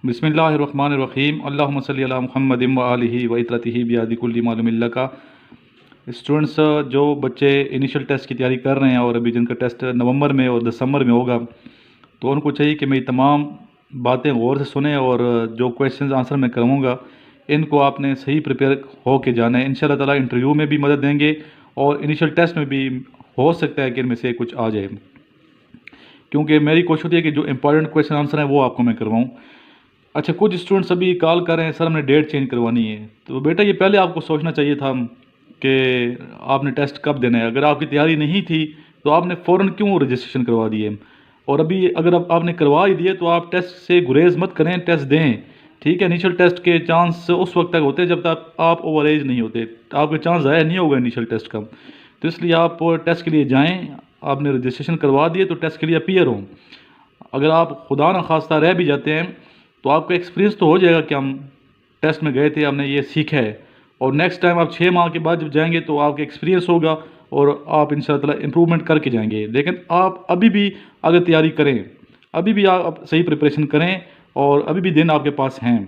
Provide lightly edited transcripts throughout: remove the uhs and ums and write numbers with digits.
बिस्मिल्लाहिर्रहमानिर्रहीम अल्लाहुम्मा सल्ली अला मुहम्मदिन व आलिहि व इत्रतिहि बियादि कुल्ली मालूमिल्ला का। स्टूडेंट्स, जो बच्चे इनिशियल टेस्ट की तैयारी कर रहे हैं और अभी जिनका टेस्ट नवंबर में और दिसंबर में होगा, तो उनको चाहिए कि मेरी तमाम बातें गौर से सुने और जो क्वेश्चंस आंसर मैं कराऊंगा इनको आपने सही प्रिपेयर हो के जाना है। इंशाल्लाह ताला इंटरव्यू में भी मदद देंगे और इनिशियल टेस्ट में भी हो सकता है कि इनमें से कुछ आ जाए, क्योंकि मेरी कोशिश होती है कि जो इंपॉर्टेंट क्वेश्चन आंसर हैं वो आपको मैं करवाऊँ। अच्छा, कुछ स्टूडेंट्स अभी कॉल कर रहे हैं, सर हमने डेट चेंज करवानी है। तो बेटा ये पहले आपको सोचना चाहिए था कि आपने टेस्ट कब देना है। अगर आपकी तैयारी नहीं थी तो आपने फ़ौरन क्यों रजिस्ट्रेशन करवा दिए। और अभी अगर आपने करवा ही दिए तो आप टेस्ट से गुरेज मत करें, टेस्ट दें। ठीक है, इनिशियल टेस्ट के चांस उस वक्त तक होते हैं जब तक आप ओवर एज नहीं होते, आपके चांस ज़ाया नहीं होगा इनिशियल टेस्ट का। तो इसलिए आप टेस्ट के लिए जाएँ, आपने रजिस्ट्रेशन करवा दिए तो टेस्ट के लिए अपीयर हों। अगर आप खुदा न खास्ता रह भी जाते हैं तो आपका एक्सपीरियंस तो हो जाएगा कि हम टेस्ट में गए थे, हमने ये सीखा है। और नेक्स्ट टाइम आप 6 माह के बाद जब जाएंगे तो आपका एक्सपीरियंस होगा और आप इंशाअल्लाह ताला इम्प्रूवमेंट करके जाएंगे। लेकिन आप अभी भी अगर तैयारी करें, अभी भी आप सही प्रिपरेशन करें और अभी भी दिन आपके पास हैं,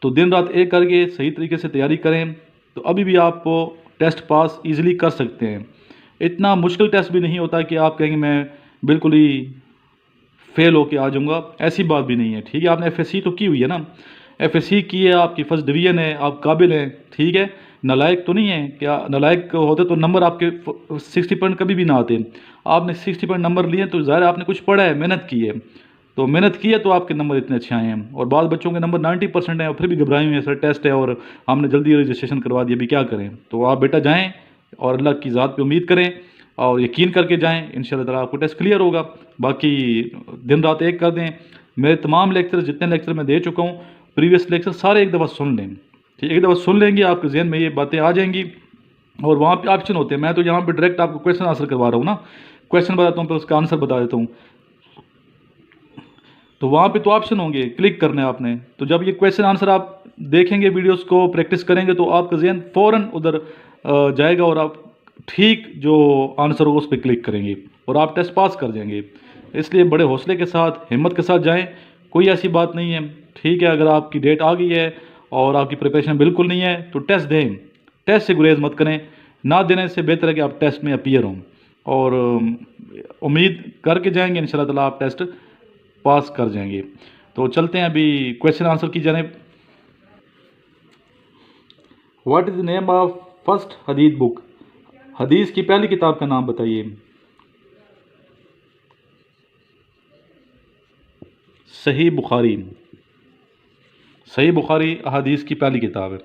तो दिन रात एक करके सही तरीके से तैयारी करें तो अभी भी आप टेस्ट पास ईज़िली कर सकते हैं। इतना मुश्किल टेस्ट भी नहीं होता कि आप कहेंगे मैं बिल्कुल ही फेल होके आ जाऊँगा, ऐसी बात भी नहीं है। ठीक है, आपने एफएससी तो की हुई है ना, एफएससी की है, आपकी फर्स्ट डिवीज़न है, आप काबिल हैं। ठीक है, नालायक तो नहीं है। क्या नालायक होते तो नंबर आपके 60 पॉइंट कभी भी ना आते। आपने 60 पॉइंट नंबर लिए तो ज़ाहिर आपने कुछ पढ़ा है, मेहनत की है। तो मेहनत की है तो आपके नंबर इतने अच्छे आए हैं। और बाद बच्चों के नंबर 90% हैं और फिर भी घबराए हुए हैं, सर टेस्ट है और हमने जल्दी रजिस्ट्रेशन करवा दिया, अभी क्या करें। तो आप बेटा जाएँ और अल्लाह की ज़ात पे उम्मीद करें और यकीन करके जाएँ, इंशाल्लाह ताला आपको टेस्ट क्लियर होगा। बाकी दिन रात एक कर दें। मेरे तमाम लेक्चर, जितने लेक्चर मैं दे चुका हूँ, प्रीवियस लेक्चर सारे एक दफ़ा सुन लें। ठीक, एक दफ़ा सुन लेंगे आपके जहन में ये बातें आ जाएंगी। और वहाँ पे ऑप्शन होते हैं, मैं तो यहाँ पे डायरेक्ट आपको क्वेश्चन आंसर करवा रहा हूँ ना, क्वेश्चन बताता हूँ फिर उसका आंसर बता देता हूँ। तो वहाँ पे तो ऑप्शन होंगे, क्लिक करना है आपने। तो जब ये क्वेश्चन आंसर आप देखेंगे, वीडियोस को प्रैक्टिस करेंगे, तो आपका जहन फ़ौरन उधर जाएगा और आप ठीक जो आंसर होगा उस पर क्लिक करेंगे और आप टेस्ट पास कर जाएंगे। इसलिए बड़े हौसले के साथ, हिम्मत के साथ जाएं, कोई ऐसी बात नहीं है। ठीक है, अगर आपकी डेट आ गई है और आपकी प्रिपरेशन बिल्कुल नहीं है तो टेस्ट दें, टेस्ट से गुरेज मत करें। ना देने से बेहतर है कि आप टेस्ट में अपीयर हों और उम्मीद करके जाएंगे इंशाल्लाह ताला आप टेस्ट पास कर जाएंगे। तो चलते हैं अभी क्वेश्चन आंसर की जाने। What is the name of first हदीस बुक। हदीस की पहली किताब का नाम बताइए। सही बुखारी। सही बुखारी हदीस की पहली किताब है।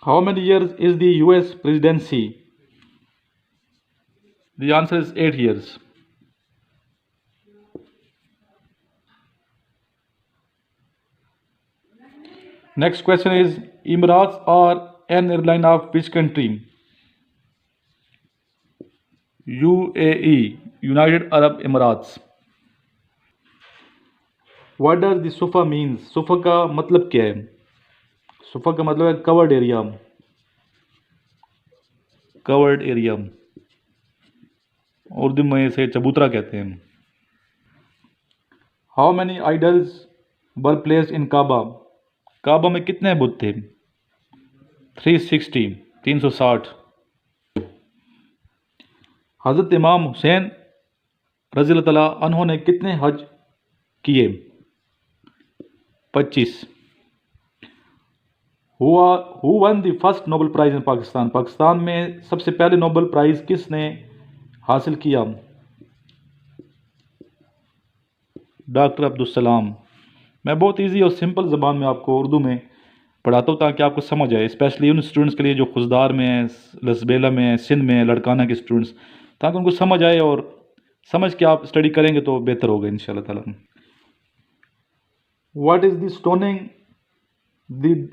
How many years is the US presidency. The answer is 8 years. Next question is Emirates are an airline of which country? UAE, United Arab Emirates. What does the SUFA means? SUFA का मतलब क्या है? SUFA का मतलब है covered area. Covered area Urdu में इसे चबूतरा कहते हैं। How many idols were placed in Kaaba. Kaaba में कितने बुत थे? 360, 360। हज़रत इमाम हुसैन रज़ी अल्लाह तआला अन्हु ने कितने हज किए? 25। Who one the first Nobel prize इन पाकिस्तान। पाकिस्तान में सबसे पहले नोबेल प्राइज़ किसने हासिल किया? डॉक्टर अब्दुल सलाम। मैं बहुत इजी और सिंपल ज़बान में आपको उर्दू में पढ़ाता हूँ ताकि आपको समझ आए, स्पेशली उन स्टूडेंट्स के लिए जो खुशदार में हैं, लसबेला में हैं, सिंध में हैं, लड़काना के स्टूडेंट्स, ताकि उनको समझ आए और समझ के आप स्टडी करेंगे तो बेहतर होगा इंशाल्लाह ताला। What is the stoning the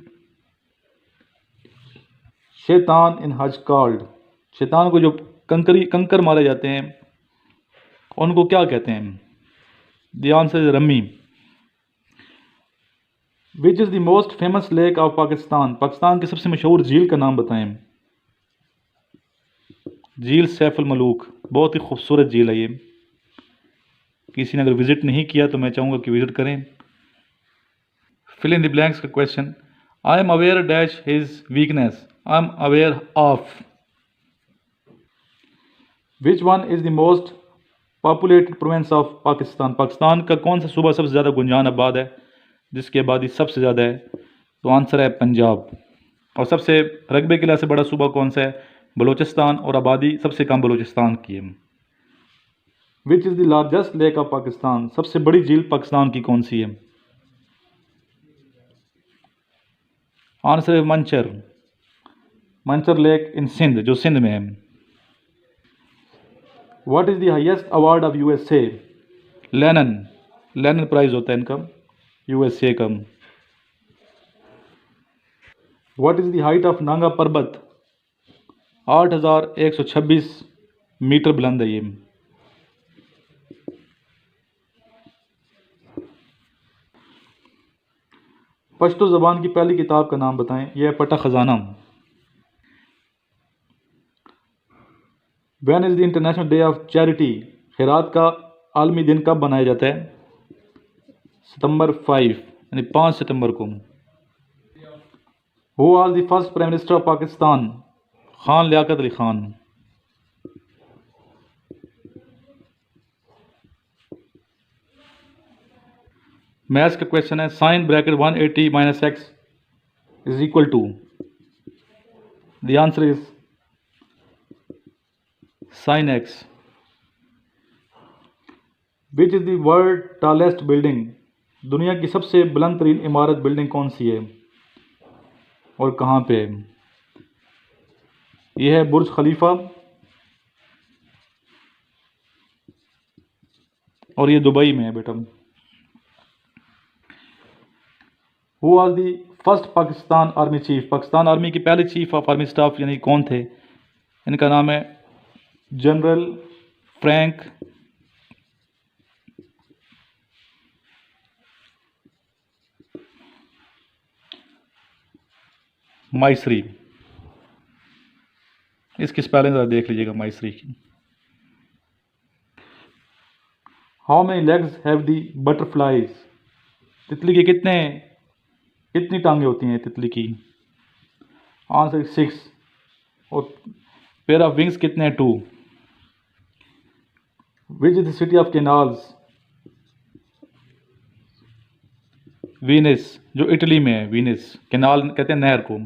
शैतान इन हज कॉल्ड। शैतान को जो कंकर मारे जाते हैं उनको क्या कहते हैं? The answer is rummy. Which is the most famous lake of Pakistan. Pakistan की सबसे मशहूर झील का नाम बताएं। झील सैफुल मलूक, बहुत ही खूबसूरत झील है ये। किसी ने अगर विज़िट नहीं किया तो मैं चाहूँगा कि विज़िट करें। फिल इन द ब्लैंक्स का question, I am aware dash his weakness, I am aware of. Which one is the most populated province of Pakistan, Pakistan का कौन सा सूबा सबसे ज़्यादा गुंजान आबाद है, जिसकी आबादी सबसे ज़्यादा है? तो आंसर है पंजाब। और सबसे रकबे के लिहाज से बड़ा सूबा कौन सा है? बलूचिस्तान, और आबादी सबसे कम बलूचिस्तान की है। विच is the largest lake of Pakistan, सबसे बड़ी झील पाकिस्तान की कौन सी है? आंसर है मंचर, मंचर लेक इन सिंध, जो सिंध में है। What is the highest award of USA? Lenin, Lenin prize होता है इनका यूएसए का। What is the height of Nanga Parbat? 8126 metre बुलंद है ये। पश्तो ज़बान की पहली किताब का नाम बताएं। यह है पटा खजाना। When is the international day of charity, खैरात का आलमी दिन कब मनाया जाता है? सितंबर 5 यानी 5 सितंबर को। Who was the first prime minister of Pakistan? Khan Liaquat Ali Khan. Maths का क्वेश्चन है, sine bracket 180 minus x is equal to. The answer is sine x. Which is the world tallest building, दुनिया की सबसे बुलंद तरीन इमारत बिल्डिंग कौन सी है और कहाँ पे है? यह है बुर्ज खलीफा, और ये दुबई में है बेटा। Who was the first Pakistan army chief, Pakistan army के पहले चीफ ऑफ आर्मी स्टाफ यानी कौन थे? इनका नाम है जनरल फ्रैंक माइसरी। इसकी स्पेलिंग ज़रा देख लीजिएगा माइसरी की। How many legs have the butterflies, तितली के कितनी टांगे होती हैं तितली की? आंसर 6। और पेयर ऑफ विंग्स कितने हैं? 2। Which is the city of canals? Venice, जो इटली में है वीनिस, कैनाल कहते हैं नहर को।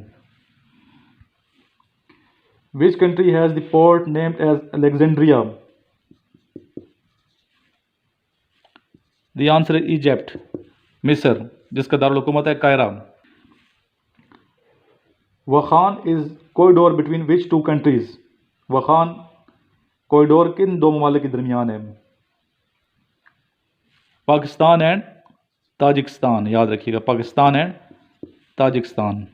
Which country has the port named as Alexandria? The answer is Egypt, मिस्र, जिसका दारुल हुकूमत है Cairo. Wakhan is corridor between which 2 countries, Wakhan corridor किन 2 ममालिक के दरमियान है? पाकिस्तान एंड ताजिकिस्तान, याद रखिएगा, Pakistan and Tajikistan.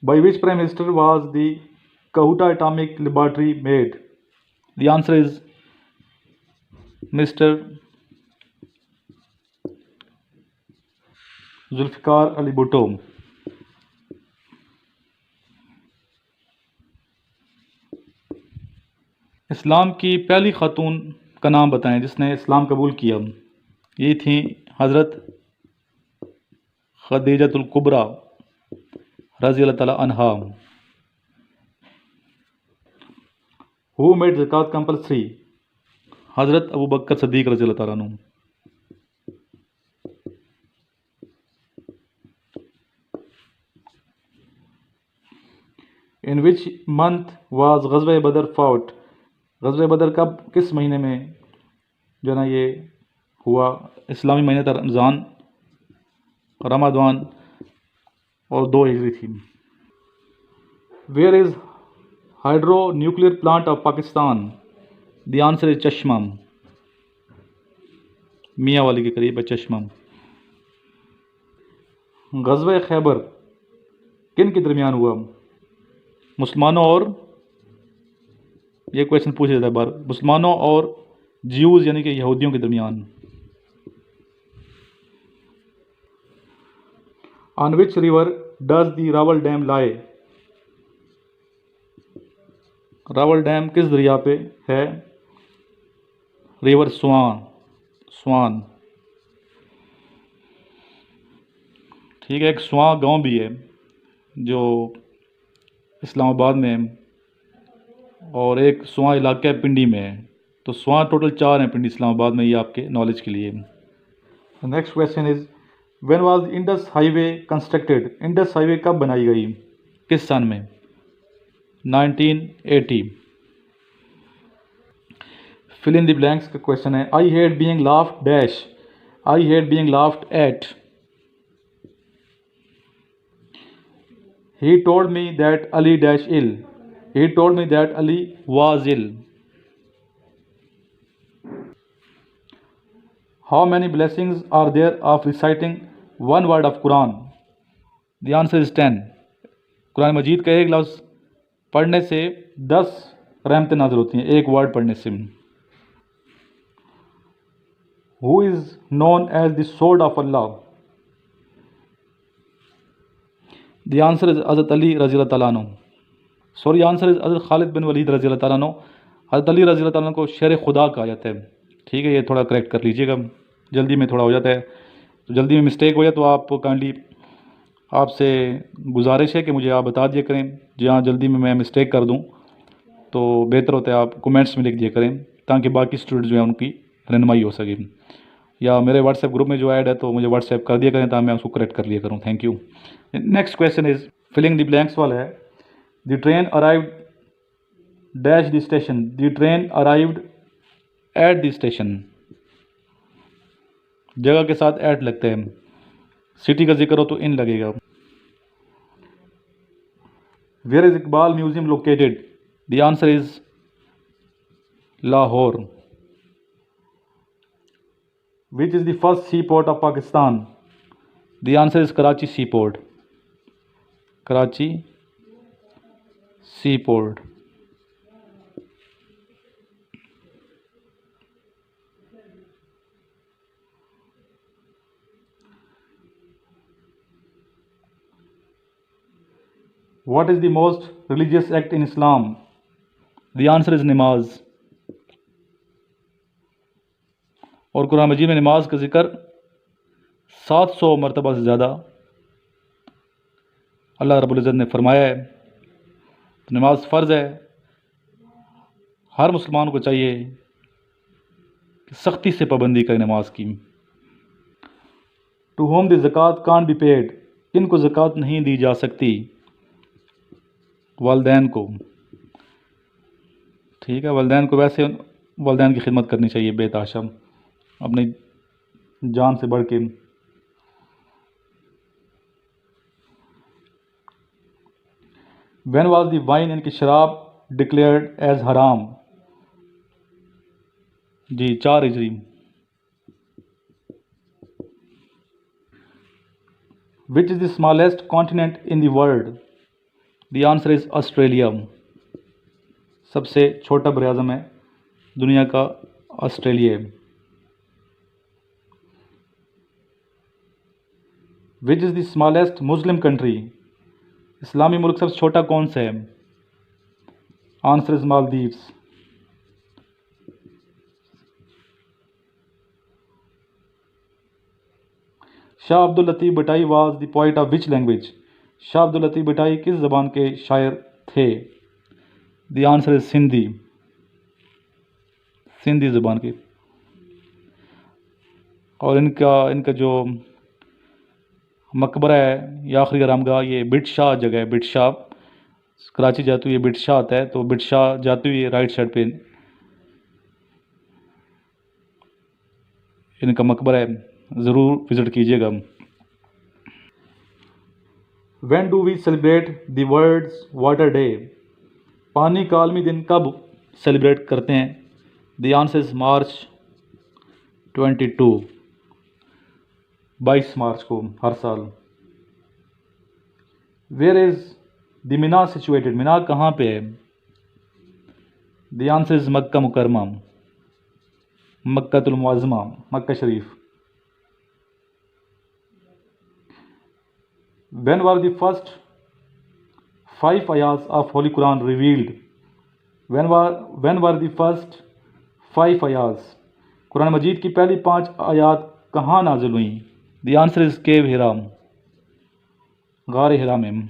By which prime minister was the Kahuta atomic laboratory made? The answer is mister Zulfikar Ali Bhutto. इस्लाम की पहली खातून का नाम बताएं जिसने इस्लाम कबूल किया। ये थी हज़रत खदीजतुल कुबरा रज़ी अल्लाह ताला अन्हा। Who made zakat compulsory? हज़रत अबू बकर सद्दीक़ रज़ी अल्लाह ताला अन्हु। इन विच मंथ वाज ग़ज़वा बदर फाउट, ग़ज़वा बदर कब किस महीने में जो ना ये हुआ? इस्लामी महीने था रमज़ान, रमज़ान और 2 हिजरी थी। Where is hydro nuclear plant of Pakistan? The answer is Chashma, मियाँ वाली के करीब है चश्मा। ग़ज़वा खैबर किन के दरमियान हुआ? मुसलमानों और, ये क्वेश्चन पूछ जाता है बार, मुसलमानों और ज्यूज़ यानी कि यहूदियों के दरमियान। On which river does the Rawal dam lie? Rawal dam किस दरिया पे है? रिवर स्वान। स्वान। ठीक है, एक स्वां गांव भी है जो इस्लामाबाद में है, और एक स्वां इलाका है पिंडी में है। तो स्वां टोटल 4 हैं पिंडी इस्लामाबाद में, ये आपके नॉलेज के लिए। Next question is when was Indus highway constructed? Indus highway कब बनाई गई, किस सन में? 1980। फिल इन द ब्लैंक्स का क्वेश्चन है I hate being laughed dash. I hate being laughed eight. He told me that Ali dash ill. He told me that Ali was ill. How many blessings are there of reciting one word of Quran? The answer is 10. Quran मजीद का एक लफ्ज़ पढ़ने से 10 रहमतें नाज़िल होती हैं, एक word पढ़ने से। Who is known as the sword of Allah? The answer is Hazrat Ali रज़ी अल्लाह तआला अन्हु। सॉरी, आंसर इज हज़रत खालिद बिन वलीद रज़ी अल्लाह तआला अन्हु। हज़रत अली रज़ी अल्लाह तआला अन्हु को शेर खुदा कहा जाता है। ठीक है, ये थोड़ा करेक्ट कर लीजिएगा, जल्दी में थोड़ा हो जाता है, तो जल्दी में मिस्टेक हो जाए तो आप काइंडली, आपसे गुजारिश है कि मुझे आप बता दिया करें। जहाँ जल्दी में मैं मिस्टेक कर दूँ तो बेहतर होता है आप कमेंट्स में लिख दिया करें, ताकि बाकी स्टूडेंट जो है उनकी रहनुमाई हो सके। या मेरे व्हाट्सएप ग्रुप में जो ऐड है तो मुझे व्हाट्सएप कर दिया करें, ताकि मैं उसको करेक्ट कर लिया करूँ। Thank you. Next question is filling the blanks वाला है the train arrived dash the station. The train arrived at the station. जगह के साथ एट लगते हैं, सिटी का जिक्र हो तो इन लगेगा। Where is Iqbal museum located? The answer is Lahore. Which is the first sea port of Pakistan? The answer is Karachi sea port. Karachi sea port. What is the most religious act in Islam? The answer is नमाज। और कुरान मजीद में नमाज का जिक्र 700 मरतबा से ज़्यादा अल्लाह रब्बुल इज़्ज़त ने फरमाया है। तो नमाज फ़र्ज़ है, हर मुसलमान को चाहिए कि सख्ती से पाबंदी करें नमाज की। टू होम द ज़कात कान बी पेड? इनको ज़कात नहीं दी जा सकती, वालदैन को। ठीक है, वालदैन को वैसे वालदैन की खिदमत करनी चाहिए बेतहाशा, अपनी जान से बढ़ के। व्हेन वाज द वाइन, इनकी शराब, डिक्लेयर्ड एज हराम? जी 4 हिजरी। Which is the smallest continent in the world? The answer is Australia. सबसे छोटा बरआज़म है दुनिया का Australia. Which is the smallest Muslim country? इस्लामी मुल्क सबसे छोटा कौन सा है? Answer is Maldives. Shah Abdul Latif Bhittai was the poet of which language? Shah Abdul Latif Bhittai किस ज़बान के शायर थे? The answer is Sindhi. Sindhi ज़बान के। और इनका जो मकबरा है या आखिरी आरामगाह, ये बिट शाह जगह है। बिट शाह कराची जाते हुए बिट शाह आता है, तो बिट शाह जाते हुए राइट साइड पे इनका मकबरा है, ज़रूर विज़िट कीजिएगा। When do we celebrate the world's water day? पानी का आलमी दिन कब सेलिब्रेट करते हैं? The answer is March 22 March को हर साल। Where is the Mina situated? Mina कहाँ पे है? द आंसर इज मक्का मुकरमा, मक्कातुल मुअज़्ज़मा, मक्का शरीफ। When were the first 5 ayahs of Holy Quran revealed? When were the first 5 आयास, कुरान मजीद की पहली 5 आयात कहाँ नाजिल हुई? The answer is cave Hira, गार हिरा में।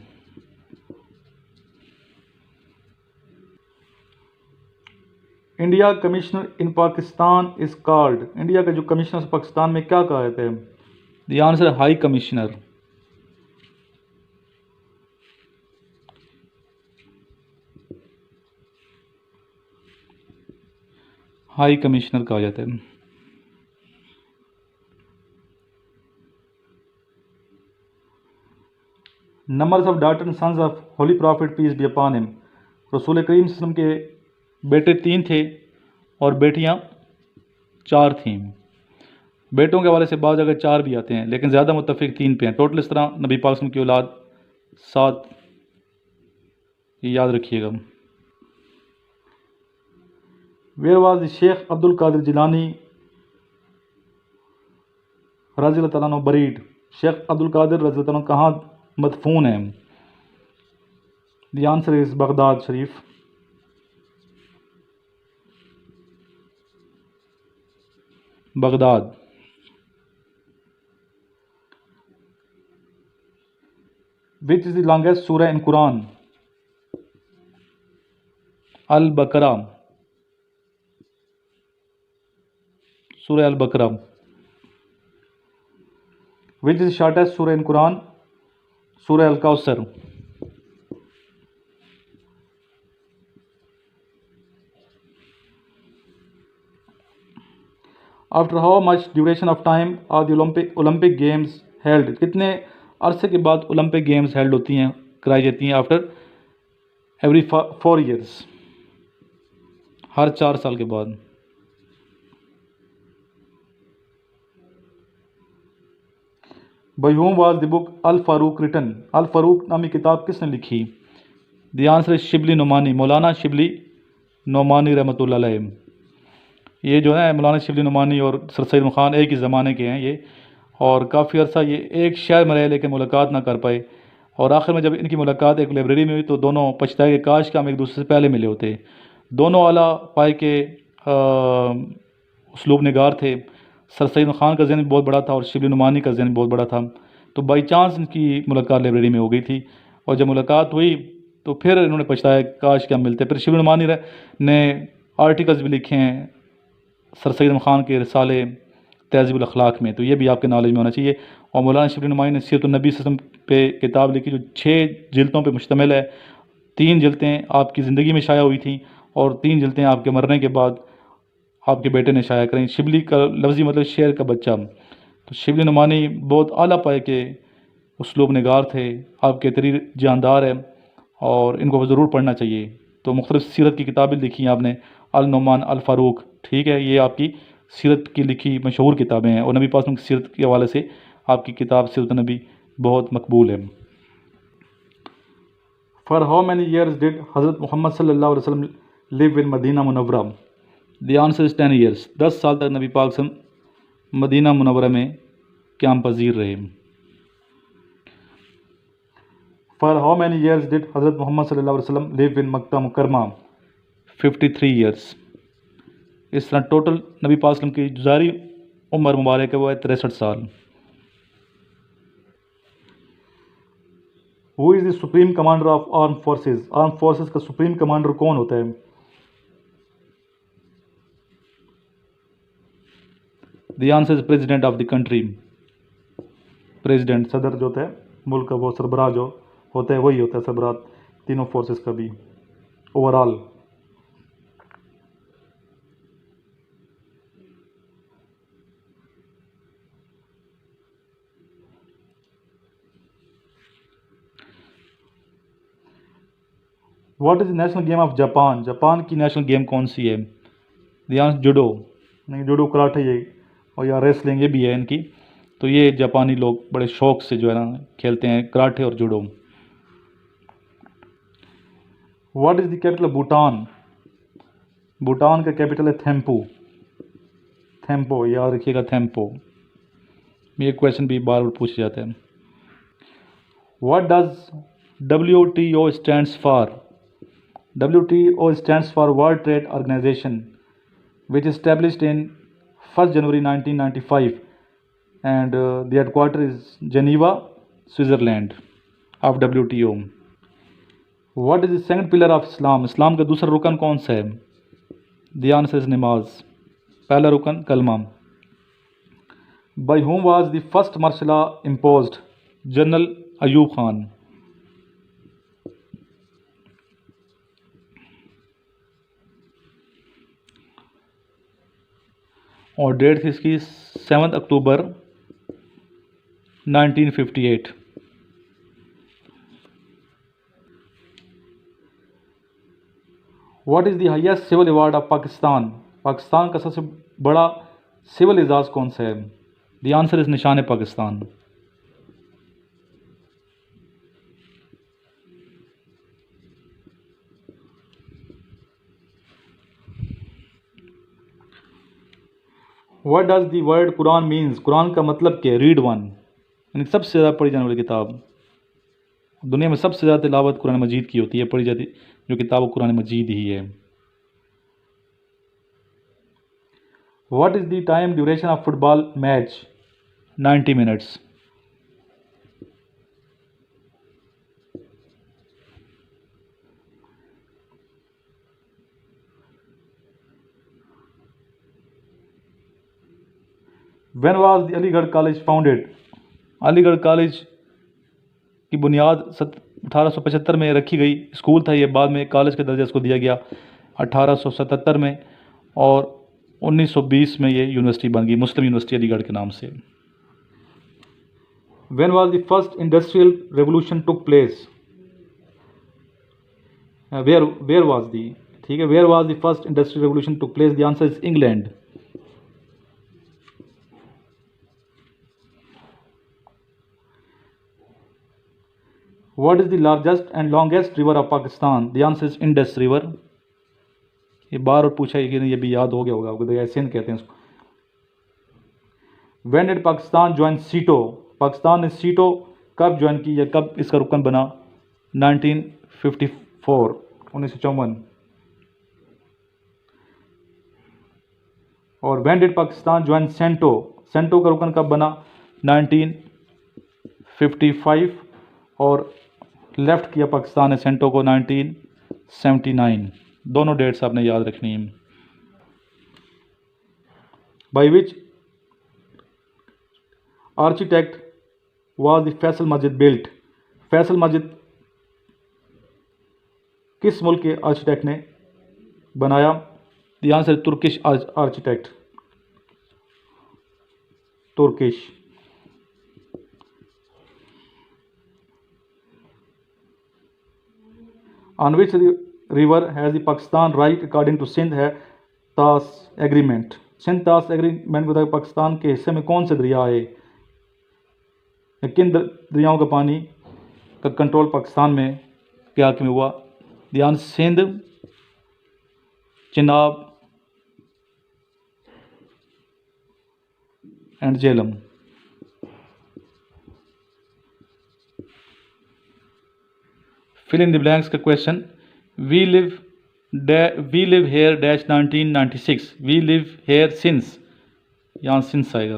India commissioner in Pakistan is called, India का जो कमिश्नर पाकिस्तान में क्या कहा जाता है? The answer high commissioner, high commissioner कहा जाता है। Numbers of daughter and sons of holy prophet peace be upon him, रसूल करीम सल्लल्लाहु अलैहि वसल्लम के बेटे 3 थे और बेटियां 4 थीं। बेटों के हवाले से बाद अगर 4 भी आते हैं, लेकिन ज़्यादा मुत्तफिक 3 पे हैं। टोटल इस तरह नबी पाक सल्लल्लाहु अलैहि वसल्लम की औलाद 7, याद रखिएगा। Where was the Sheikh Abdul Qadir Jilani रज़ी अल्लाह तआला बरीड, शेख अब्दुल कादिर रज़ी अल्लाह तआला कहाँ मदफून है? The answer is Baghdad Sharif, Baghdad. Which is the longest सूरह इन कुरान? अल बकरा, सूरह अल बकरा। विच इज शॉर्टेस्ट सूरह इन कुरान? सूरह अल कौसर। After how much duration of time are the Olympic games held, कितने अरसे के बाद ओलंपिक गेम्स हेल्ड होती हैं, कराई जाती हैं? आफ्टर एवरी 4 ईयर्स, हर 4 साल के बाद। By whom was the book Al Farooq written, Al Farooq नामी किताब किसने लिखी? The answer is Shibli Nomani, Maulana Shibli Nomani रहमतुल्लाह अलैह। ये जो है मौलाना शिबली नोमानी और सर सैयद खान एक ही ज़माने के हैं ये, और काफ़ी अर्सा ये एक शहर में रहे लेकिन मुलाकात ना कर पाए, और आखिर में जब इनकी मुलाकात एक लाइब्रेरी में हुई तो दोनों पछताए कि काश के हम एक दूसरे से पहले मिले होते। दोनों आला पाए के उसलूब निगार थे। सर सैयद खान का ज़हन बहुत बड़ा था और शिबली नुमानी का ज़हन बहुत बड़ा था, तो बाई चांस इनकी मुलाकात लाइब्रेरी में हो गई थी, और जब मुलाकात हुई तो फिर इन्होंने पछताया काश के हम मिलते। फिर शिबली नुमानी ने आर्टिकल्स भी लिखे हैं सर सैयद खान के रिसाले तहज़ीबुल अखलाक में, तो ये भी आपके नॉलेज में होना चाहिए। और मौलाना शिबली नुमानी ने सीरत नबी वसल्लम पे किताब लिखी जो 6 जिल्दों पे मुश्तमिल है। 3 जिल्दें आपकी ज़िंदगी में शाया हुई थी और 3 जिल्दें आपके मरने के बाद आपके बेटे ने शाया करें। शिबली का लफ्ज़ी मतलब शेर का बच्चा। तो शिबली नुमानी बहुत आला पाए के उसलूब निगार थे, आपके तरीर जानदार है और इनको ज़रूर पढ़ना चाहिए। तो मुख्तलिफ सीरत की किताबें लिखी हैं आपने, अल नुमान, अल फ़ारूक, ठीक है, ये आपकी सीरत की लिखी मशहूर किताबें हैं, और नबी पाक की सीरत के हवाले से आपकी किताब सीरत नबी बहुत मकबूल है। For how many years did Hazrat Muhammad सल्लल्लाहु अलैहि वसल्लम लिव इन मदीना मुनव्वरा? द आंसर इज 10 ईयर्स, 10 साल तक नबी पाक मदीना मुनव्वरा में क़याम पजीर रहे। For how many years did Hazrat Muhammad सल्लल्लाहु अलैहि वसल्लम लिव इन मक्का मुकरमा? 53 ईयर्स। इस तरह टोटल नबी पाक की गुज़ारी उम्र मुबारक है वो है 63 साल। Who is the supreme commander of arm forces? Arm forces का सुप्रीम कमांडर कौन होता है? The answer is president of the country, president, सदर जो होता है मुल्क का, वो सरबराह जो होता है वही होता है सरबराह तीनों फोर्सेस का भी overall. What is the national game of Japan? Japan की नेशनल गेम कौन सी है? द आंसर जुडो, नहीं जुडो कराटे ये, और या रेसलिंग ये भी है इनकी। तो ये जापानी लोग बड़े शौक से जो है ना खेलते हैं कराटे और judo. What is the capital of Bhutan? Bhutan का कैपिटल है थेम्पू, थेम्पो, याद रखिएगा थेम्पो। ये क्वेश्चन भी बार बार पूछे जाते हैं। What does WTO stands for? WTO stands for World Trade Organization, which established in 1st January 1995, and the headquarters is Geneva, Switzerland of WTO. What is the second pillar of Islam? इस्लाम का दूसरा रुकन कौन सा है? The answer is नमाज. पहला रुकन कलमा. By whom was the first martial law imposed? General Ayub Khan. और डेट थी इसकी 7 अक्टूबर 1958. What is the highest civil award of Pakistan? Pakistan का सबसे बड़ा सिविल एजाज़ कौन सा है? द आंसर इज़ निशान Pakistan. What does the word Quran means? Quran का मतलब क्या? रीड वन, यानी सबसे ज़्यादा पढ़ी जाने वाली किताब. दुनिया में सबसे ज़्यादा तिलावत कुरान मजीद की होती है, पढ़ी जाती जो किताब कुरान मजीद ही है. What is the time duration of football match? 90 minutes. When was the Aligarh college founded? Aligarh college की बुनियाद 1875 में रखी गई. स्कूल था ये, बाद में कॉलेज के दर्जा इसको दिया गया 1877 में, और 1920 में ये यूनिवर्सिटी बन गई, मुस्लिम यूनिवर्सिटी अलीगढ़ के नाम से. When was the first industrial revolution took place? Where was the, ठीक है, where was the first industrial revolution took place? The answer is England. What is the largest and longest river of Pakistan? The answer is Indus River. ये बार और पूछा है कि नहीं, ये भी याद हो गया होगा आपको. सिंध कहते हैं इसको. When did Pakistan join CETO? Pakistan ने सीटो कब ज्वाइन की या कब इसका रुकन बना? 1954, 1954. और when did Pakistan join CENTO? CENTO का रुकन कब बना? 1955. और लेफ्ट किया पाकिस्तान ने सेंटो को 1979. दोनों डेट्स आपने याद रखनी है. By which architect was the Faisal मस्जिद बिल्ट? फैसल मस्जिद किस मुल्क के आर्किटेक्ट ने बनाया? The answer Turkish architect. Turkish. On which river has the Pakistan right according to Sindh है तास एग्रीमेंट? सिंध तास एग्रीमेंट को पाकिस्तान के हिस्से में कौन सा दरिया है? किन दरियाओं का पानी का कंट्रोल पाकिस्तान में के हक में हुआ? ध्यान, Sindh, Chenab and Jhelum. Fill in the blanks का question. We live here dash 1996. We live here since, यहाँ सिंस आएगा,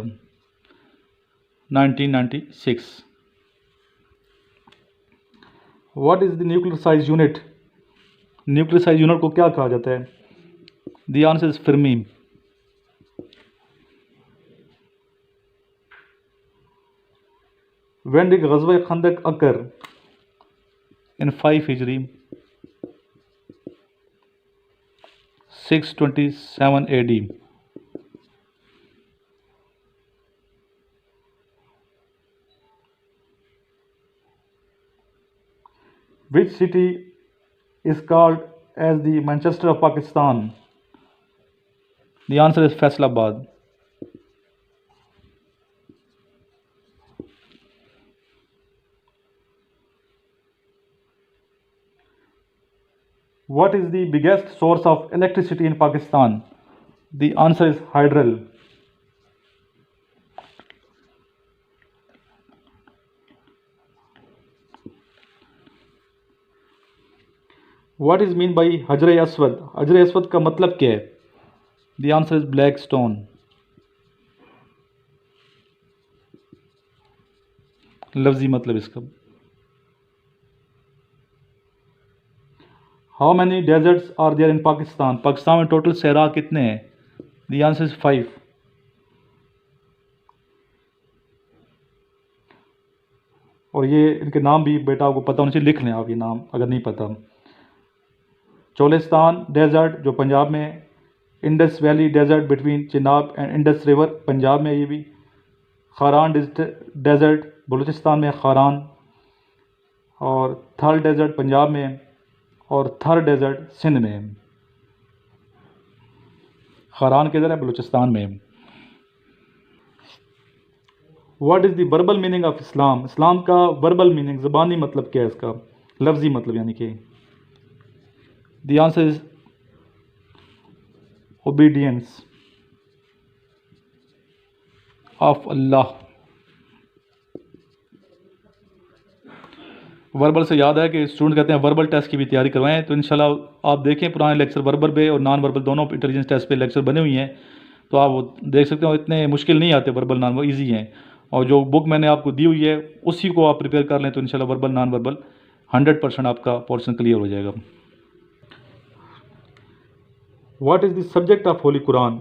1996. What is the nuclear size unit? Nuclear size unit को क्या कहा जाता है? The answer is fermi. When did ग़ज़वा खंदक occur? in 5 Hijri, 627 AD. Which city is called as the Manchester of Pakistan? The answer is Faisalabad. What is the biggest source of electricity in Pakistan? The answer is hydel. What is mean by हजर असवद? हजर असवद का मतलब क्या है? The answer is black stone. लफ्जी मतलब इसका। How many deserts are there in Pakistan? Pakistan में टोटल सहरा कितने हैं? The answer is 5। और ये इनके नाम भी बेटा आपको पता होना चाहिए, लिख लें आप ये नाम अगर नहीं पता। चोलिस्तान डेजर्ट जो पंजाब में है, Indus valley desert between Chenab and Indus river Punjab में, ये भी खारान डेजर्ट बलूचिस्तान में, खारान, और थर डेजर्ट पंजाब में, और थर डेजर्ट सिंध में। खारान किधर है? बलूचिस्तान में। What is the verbal meaning of Islam? इस्लाम का वर्बल मीनिंग, ज़बानी मतलब क्या है इसका, लफ्ज़ी मतलब यानी कि? The answer is obedience of Allah. Verbal से याद है कि स्टूडेंट कहते हैं वर्बल टेस्ट की भी तैयारी करवाएं, तो इंशाल्लाह आप देखें पुराने लेक्चर वर्बल पे और नॉन वर्बल दोनों इंटेलिजेंस टेस्ट पे लेक्चर बने हुए हैं, तो आप वो देख सकते हो। इतने मुश्किल नहीं आते वर्बल नॉन, वो ईजी हैं। और जो बुक मैंने आपको दी हुई है उसी को आप प्रिपेयर कर लें तो इंशाल्लाह वर्बल नॉन वर्बल 100% आपका पोर्शन क्लियर हो जाएगा। What is the subject of holy Quran?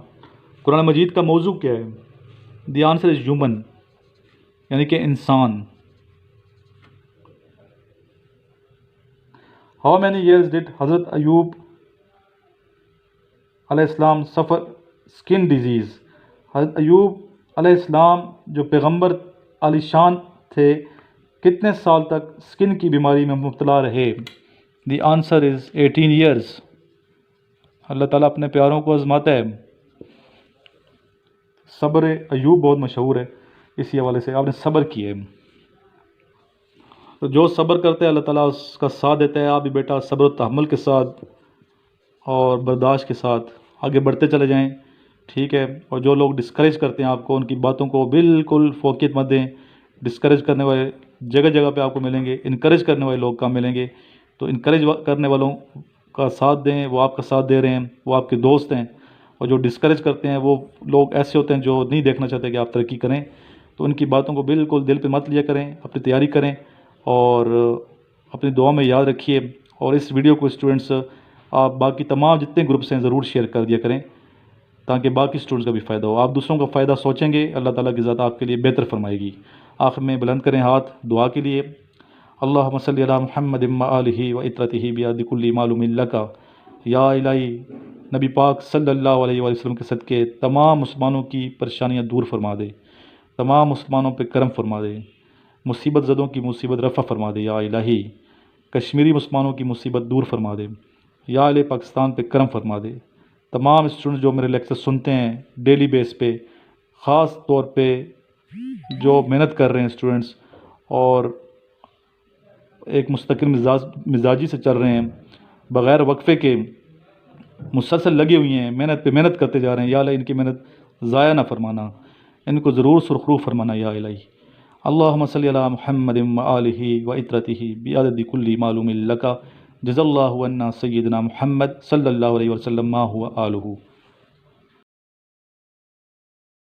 कुरान मजीद का मौजू क्या है? द आंसर इज़ ह्यूमन, यानी कि इंसान। हाउ मैनी ईयर्स डिड हज़रत अयूब अलैहिस्सलाम सफ़र स्किन डिजीज़? हज़रत अयूब अलैहिस्सलाम जो पैगंबर आलिशान थे, कितने साल तक स्किन की बीमारी में मुब्तला रहे? The answer is 18 years. अल्लाह ताला अपने प्यारों को आज़माता है। सब्र अयूब बहुत मशहूर है, इसी हवाले से आपने सब्र किए। तो जो सब्र करते हैं अल्लाह ताला उसका साथ देता है। आप भी बेटा सब्र तहम्मुल के साथ और बर्दाश्त के साथ आगे बढ़ते चले जाएं, ठीक है। और जो लोग डिस्करेज करते हैं आपको, उनकी बातों को बिल्कुल फोकियत मत दें। डिस्करेज करने वाले जगह जगह पे आपको मिलेंगे, इनकरेज करने वाले लोग कम मिलेंगे। तो इनकरेज करने वालों का साथ दें, वो आपका साथ दे रहे हैं, वो आपके दोस्त हैं। और जो डिस्करेज करते हैं वो लोग ऐसे होते हैं जो नहीं देखना चाहते कि आप तरक्की करें। तो उनकी बातों को बिल्कुल दिल पे मत लिया करें, अपनी तैयारी करें और अपनी दुआ में याद रखिए। और इस वीडियो को स्टूडेंट्स आप बाकी तमाम जितने ग्रुप्स हैं ज़रूर शेयर कर दिया करें ताकि बाकी स्टूडेंट्स का भी फ़ायदा हो। आप दूसरों का फ़ायदा सोचेंगे, अल्लाह ताला की ज़ात आपके लिए बेहतर फरमाएगी। आखिर में बुलंद करें हाथ दुआ के लिए। अल्लाहुम्मा सल्ली अला मुहम्मद व आलिहि व इत्रतिहि बियादि कुल्ली मालूमिन लका। या इलाही, नबी पाक सल्लल्लाहु अलैहि वसल्लम के सदक़े तमाम मुसलमानों की परेशानियाँ दूर फरमा दे, तमाम मुसलमानों पे करम फरमा दे, मुसीबत ज़दों की मुसीबत रफ़ा फरमा दे। या इलाही, कश्मीरी मुसलमानों की मुसीबत दूर फरमा दे। या अले पाकिस्तान पे करम फरमा दे। तमाम स्टूडेंट जो मेरे लेक्चर सुनते हैं डेली बेस पे, ख़ास तौर पे जो मेहनत कर रहे हैं स्टूडेंट्स और एक मुस्तकिल मिजाजी से चल रहे हैं, बग़ैर वक्फ़े के मुसलसल लगे हुए हैं, मेहनत पे मेहनत करते जा रहे हैं। या अल्लाह इनकी मेहनत ज़ाया ना फरमाना, इनको ज़रूर सुरखरू फरमाना। या इलाही, अल्लाहुम्मा सल्ली अला मुहम्मद व आलिहि व इत्रतिहि बिअददि कुल्ली मालूमिन लका। जज़ल्लाहु अन्ना सय्यदना मुहम्मद सल्लल्लाहु अलैहि वसल्लम मा हुवा आलुहु।